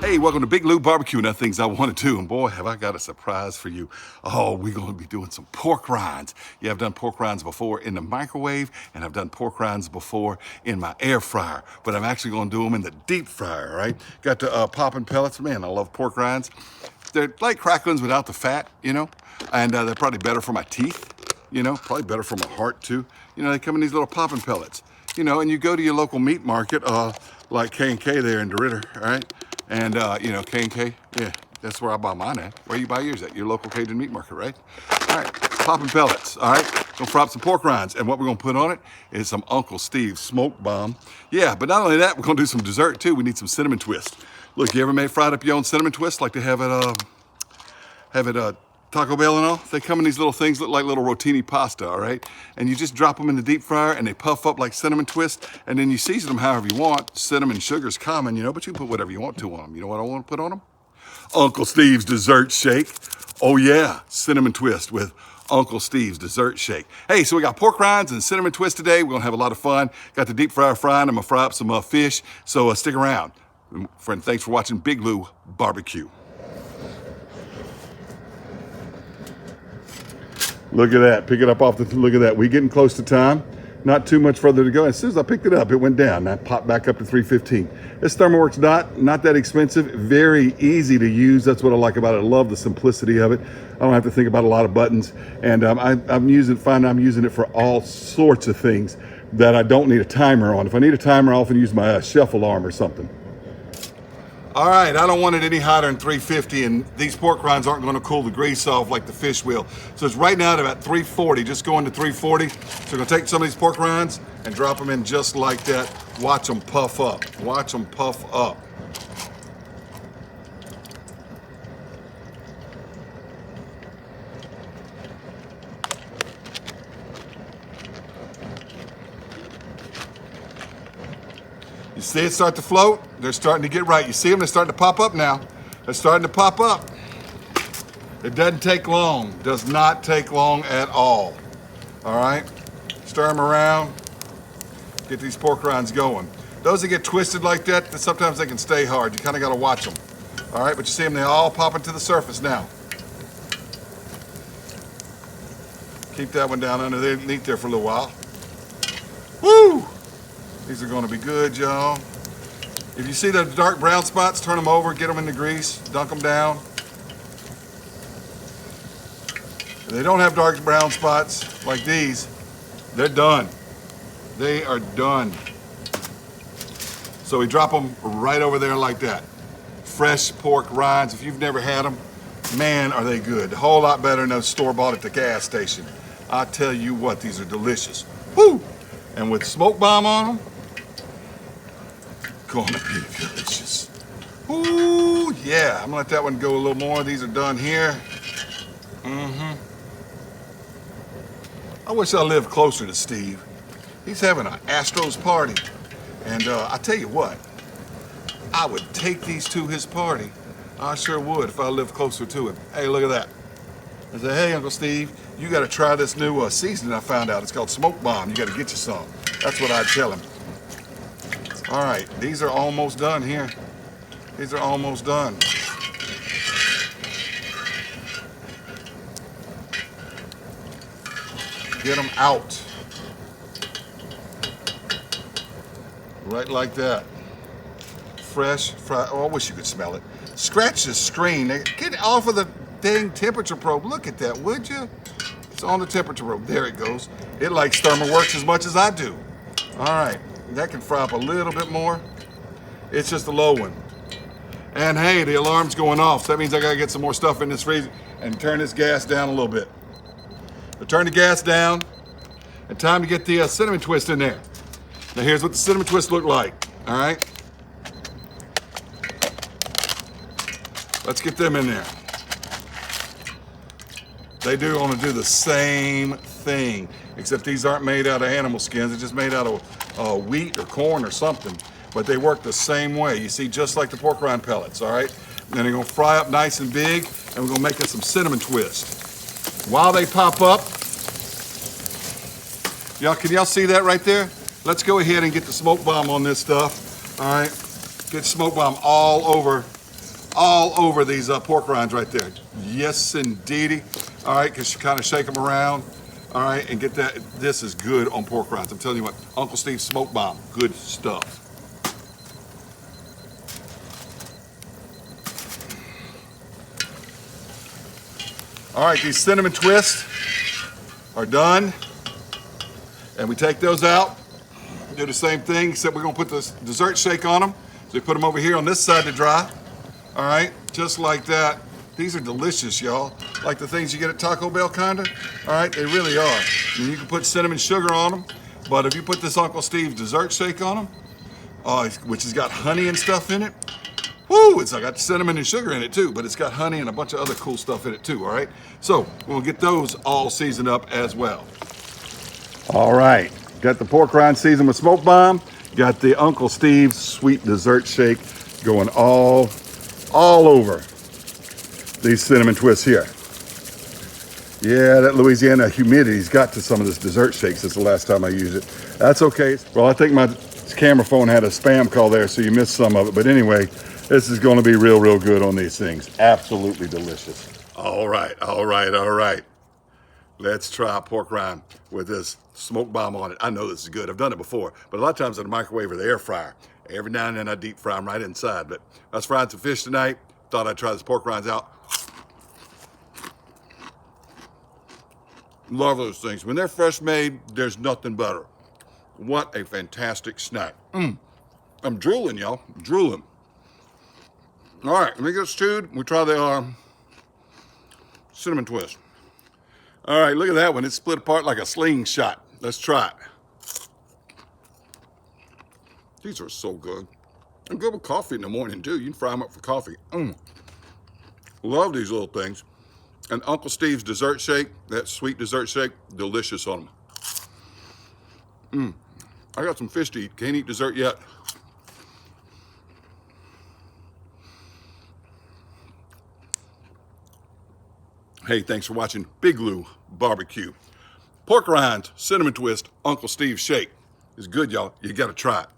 Hey, welcome to Big Lou Barbecue and other things I want to do. And boy, have I got a surprise for you. Oh, we're going to be doing some pork rinds. Yeah, I've done pork rinds before in the microwave, and I've done pork rinds before in my air fryer. But I'm actually going to do them in the deep fryer, right? Got the popping pellets. Man, I love pork rinds. They're like cracklings without the fat, you know? And they're probably better for my teeth, you know? Probably better for my heart, too. You know, they come in these little popping pellets. You know, and you go to your local meat market, like K&K there in DeRidder, all right? And, you know, K&K, yeah, that's where I buy mine at. Where you buy yours at? Your local Cajun meat market, right? All right, popping pellets, all right? Gonna fry up some pork rinds. And what we're gonna put on it is some Uncle Steve's smoke bomb. Yeah, but not only that, we're gonna do some dessert too. We need some cinnamon twist. Look, you ever made fried up your own cinnamon twist like they have at Taco Bell and all? They come in these little things, look like little rotini pasta, all right? And you just drop them in the deep fryer and they puff up like cinnamon twist, and then you season them however you want. Cinnamon sugar's common, you know, but you can put whatever you want to on them. You know what I want to put on them? Uncle Steve's dessert shake. Oh yeah, cinnamon twist with Uncle Steve's dessert shake. Hey, so we got pork rinds and cinnamon twist today. We're gonna have a lot of fun. Got the deep fryer frying. I'm gonna fry up some fish, so stick around. Friend, thanks for watching Big Lou Barbecue. Look at that, pick it up off the, look at that. We getting close to time. Not too much further to go. As soon as I picked it up, it went down. That popped back up to 315. This Thermoworks dot, not that expensive, very easy to use. That's what I like about it. I love the simplicity of it. I don't have to think about a lot of buttons. And I'm using it for all sorts of things that I don't need a timer on. If I need a timer, I often use my chef alarm or something. All right, I don't want it any hotter than 350, and these pork rinds aren't gonna cool the grease off like the fish will. So it's right now at about 340, just going to 340. So we're gonna take some of these pork rinds and drop them in just like that. Watch them puff up, watch them puff up. You see it start to float? They're starting to get right. You see them? They're starting to pop up now. They're starting to pop up. It doesn't take long. Does not take long at all. All right? Stir them around. Get these pork rinds going. Those that get twisted like that, sometimes they can stay hard. You kind of got to watch them. All right? But you see them? They all popping to the surface now. Keep that one down underneath there for a little while. Woo! These are going to be good, y'all. If you see the dark brown spots, turn them over, get them in the grease, dunk them down. If they don't have dark brown spots like these, they're done. They are done. So we drop them right over there like that. Fresh pork rinds. If you've never had them, man, are they good. A whole lot better than those store-bought at the gas station. I tell you what, these are delicious. Woo! And with smoke bomb on them, gonna be delicious. Ooh, yeah. I'm gonna let that one go a little more. These are done here. I wish I lived closer to Steve. He's having an Astros party. And I tell you what, I would take these to his party. I sure would if I lived closer to him. Hey, look at that. I said, hey, Uncle Steve, you gotta try this new seasoning I found out. It's called Smoke Bomb. You gotta get you some. That's what I'd tell him. All right, these are almost done here. These are almost done. Get them out. Right like that. Fresh, fried. Oh, I wish you could smell it. Scratch the screen. Get off of the dang temperature probe. Look at that, would you? It's on the temperature probe. There it goes. It likes Thermoworks as much as I do. All right. That can fry up a little bit more. It's just a low one. And hey, the alarm's going off, so that means I gotta get some more stuff in this freezer and turn this gas down a little bit. So turn the gas down, and time to get the cinnamon twist in there. Now here's what the cinnamon twist look like, all right? Let's get them in there. They do want to do the same thing, except these aren't made out of animal skins. They're just made out of wheat or corn or something, but they work the same way. You see, just like the pork rind pellets, all right? And then they're gonna fry up nice and big, and we're gonna make us some cinnamon twist. While they pop up, can y'all see that right there? Let's go ahead and get the smoke bomb on this stuff, all right? Get smoke bomb all over all over these pork rinds right there. Yes, indeedy. All right, because you kind of shake them around. All right, and get that. This is good on pork rinds. I'm telling you what, Uncle Steve's Smoke Bomb, good stuff. All right, these cinnamon twists are done. And we take those out, do the same thing, except we're gonna put this dessert shake on them. So we put them over here on this side to dry. All right, just like that. These are delicious, y'all. Like the things you get at Taco Bell, kinda. All right, they really are. I mean, you can put cinnamon sugar on them, but if you put this Uncle Steve's dessert shake on them, which has got honey and stuff in it, woo, it's got cinnamon and sugar in it too, but it's got honey and a bunch of other cool stuff in it too, all right? So we'll get those all seasoned up as well. All right, got the pork rind seasoned with Smoke Bomb, got the Uncle Steve's sweet dessert shake going all over these cinnamon twists here. Yeah, that Louisiana humidity's got to some of this dessert shake since the last time I used it. That's okay. Well, I think my camera phone had a spam call there, so you missed some of it. But anyway, this is gonna be real good on these things. Absolutely delicious. All right. Let's try pork rind with this Smoke Bomb on it. I know this is good. I've done it before, but a lot of times in the microwave or the air fryer. Every now and then I deep fry them right inside. But I was frying some fish tonight. Thought I'd try this pork rinds out. Love those things. When they're fresh made, there's nothing better. What a fantastic snack. I'm drooling, y'all. Drooling. All right, let me get stewed. We try the cinnamon twist. All right, look at that one. It's split apart like a slingshot. Let's try it. These are so good. And good with coffee in the morning, too. You can fry them up for coffee. Love these little things. And Uncle Steve's dessert shake, that sweet dessert shake, delicious on them. I got some fish to eat. Can't eat dessert yet. Hey, thanks for watching Big Lou Barbecue. Pork rinds, cinnamon twist, Uncle Steve's shake. It's good, y'all. You gotta try it.